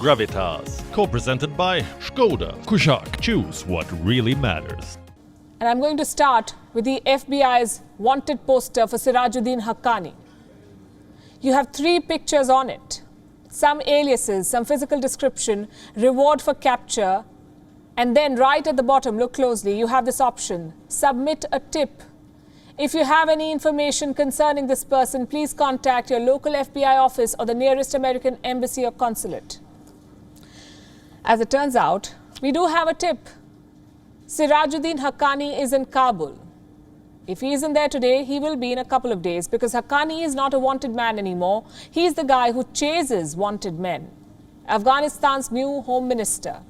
Gravitas, co-presented by Skoda. Kushaq, choose what really matters. And I'm going to start with the FBI's wanted poster for Sirajuddin Haqqani. You have 3 pictures on it. Some aliases, some physical description, reward for capture, and then right at the bottom, look closely, you have this option, submit a tip. If you have any information concerning this person, please contact your local FBI office or the nearest American embassy or consulate. As it turns out, we do have a tip. Sirajuddin Haqqani is in Kabul. If he isn't there today, he will be in a couple of days because Haqqani is not a wanted man anymore. He's the guy who chases wanted men. Afghanistan's new Home Minister.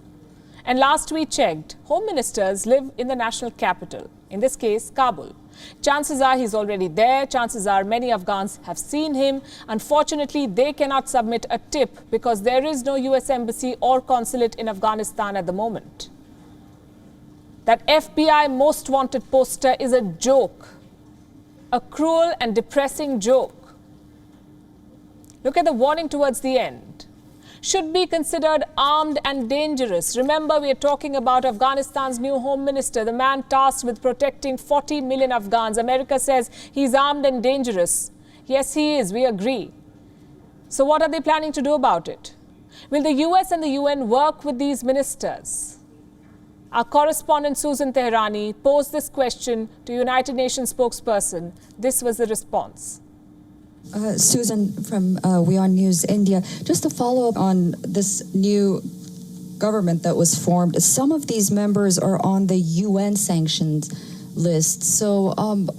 And last we checked, Home Ministers live in the national capital, in this case, Kabul. Chances are he's already there. Chances are many Afghans have seen him. Unfortunately, they cannot submit a tip because there is no US embassy or consulate in Afghanistan at the moment. That FBI most wanted poster is a joke, a cruel and depressing joke. Look at the warning towards the end. Should be considered armed and dangerous. Remember, we are talking about Afghanistan's new Home Minister, the man tasked with protecting 40 million Afghans. America says he's armed and dangerous. Yes, he is. We agree. So what are they planning to do about it? Will the US and the UN work with these ministers? Our correspondent Susan Tehrani posed this question to United Nations spokesperson. This was the response. Susan from WION News India. Just to follow up on this new government that was formed, some of these members are on the UN sanctions list. So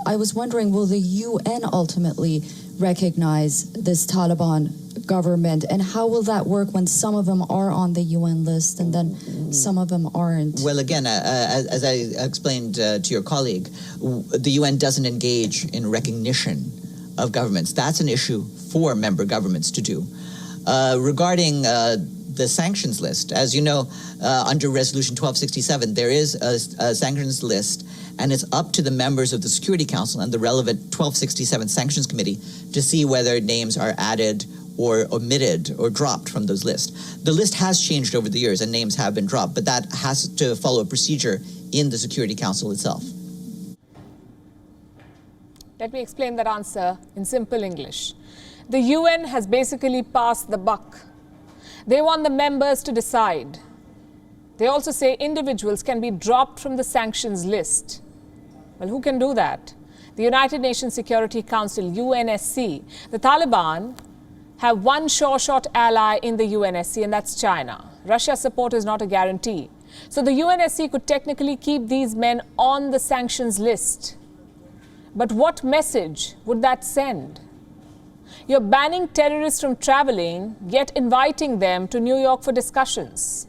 I was wondering, will the UN ultimately recognize this Taliban government, and how will that work when some of them are on the UN list and then some of them aren't? Well, again, as I explained to your colleague, the UN doesn't engage in recognition of governments. That's an issue for member governments to do. Regarding the sanctions list, as you know, under Resolution 1267, there is a sanctions list, and it's up to the members of the Security Council and the relevant 1267 Sanctions Committee to see whether names are added or omitted or dropped from those lists. The list has changed over the years and names have been dropped, but that has to follow a procedure in the Security Council itself. Let me explain that answer in simple English. The UN has basically passed the buck. They want the members to decide. They also say individuals can be dropped from the sanctions list. Well, who can do that? The United Nations Security Council, UNSC. The Taliban have one sure-shot ally in the UNSC, and that's China. Russia's support is not a guarantee. So the UNSC could technically keep these men on the sanctions list. But what message would that send? You're banning terrorists from traveling, yet inviting them to New York for discussions.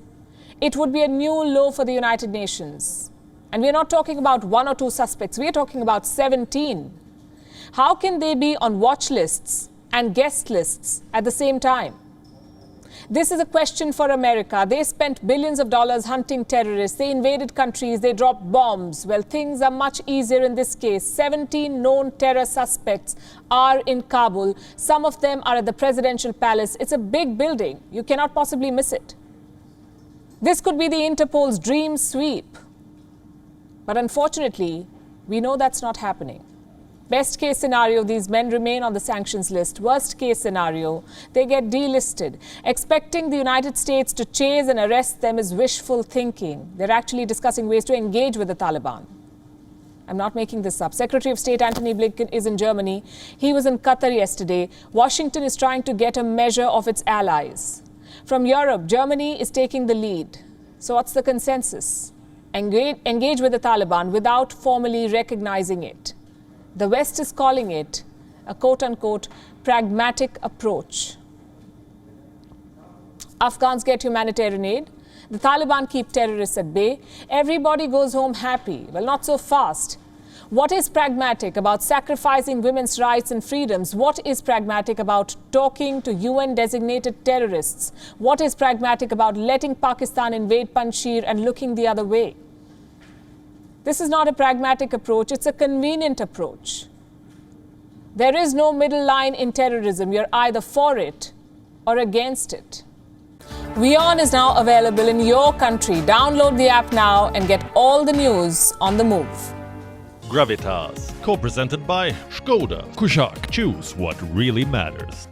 It would be a new low for the United Nations. And we're not talking about 1 or 2 suspects. We're talking about 17. How can they be on watch lists and guest lists at the same time? This is a question for America. They spent billions of dollars hunting terrorists. They invaded countries. They dropped bombs. Well, things are much easier in this case. 17 known terror suspects are in Kabul. Some of them are at the presidential palace. It's a big building. You cannot possibly miss it. This could be the Interpol's dream sweep. But unfortunately, we know that's not happening. Best case scenario, these men remain on the sanctions list. Worst case scenario, they get delisted. Expecting the United States to chase and arrest them is wishful thinking. They're actually discussing ways to engage with the Taliban. I'm not making this up. Secretary of State Antony Blinken is in Germany. He was in Qatar yesterday. Washington is trying to get a measure of its allies. From Europe, Germany is taking the lead. So what's the consensus? Engage with the Taliban without formally recognizing it. The West is calling it a quote-unquote pragmatic approach. Afghans get humanitarian aid. The Taliban keep terrorists at bay. Everybody goes home happy. Well, not so fast. What is pragmatic about sacrificing women's rights and freedoms? What is pragmatic about talking to UN-designated terrorists? What is pragmatic about letting Pakistan invade Panjshir and looking the other way? This is not a pragmatic approach, it's a convenient approach. There is no middle line in terrorism. You're either for it or against it. WION is now available in your country. Download the app now and get all the news on the move. Gravitas, co-presented by Skoda. Kushaq, choose what really matters.